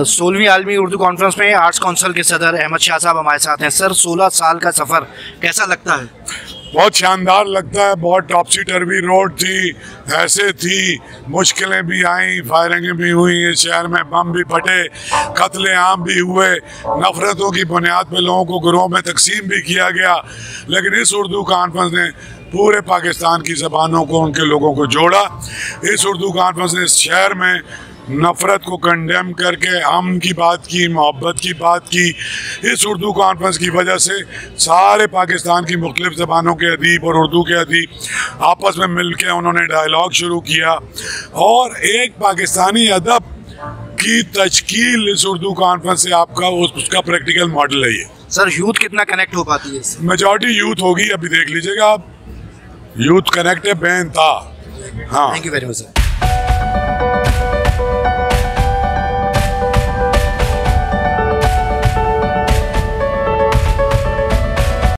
16वीं आलमी उर्दू कॉन्फ्रेंस में arts council के सदर अहमद शाह साहब हमारे साथ हैं। सर, 16 साल का सफ़र कैसा लगता है? बहुत शानदार लगता है। बहुत टॉपसी टर्वी रोड थी, ऐसे थी, मुश्किलें भी आई, फायरिंगें भी हुई, इस शहर में बम भी फटे, कत्ले आम भी हुए, नफरतों की बुनियाद पर लोगों को गिरोह में तकसीम भी किया गया। लेकिन इस उर्दू कॉन्फ्रेंस ने पूरे पाकिस्तान की ज़बानों को, उनके लोगों को जोड़ा। इस उर्दू कॉन्फ्रेंस ने इस शहर में नफ़रत को कंडेम करके अमन की बात की, मोहब्बत की बात की। इस उर्दू कॉन्फ्रेंस की वजह से सारे पाकिस्तान की मुख्तलिफ़ ज़बानों के अदीब और उर्दू के अदीब आपस में मिल के उन्होंने डायलॉग शुरू किया और एक पाकिस्तानी अदब की तश्कील इस उर्दू कॉन्फ्रेंस से आपका उसका प्रैक्टिकल मॉडल है ये। सर, यूथ कितना कनेक्ट हो पाती है? मेजॉरिटी यूथ होगी, अभी देख लीजिएगा आप, यूथ कनेक्ट है बेनता। हाँ, thank you very much sir.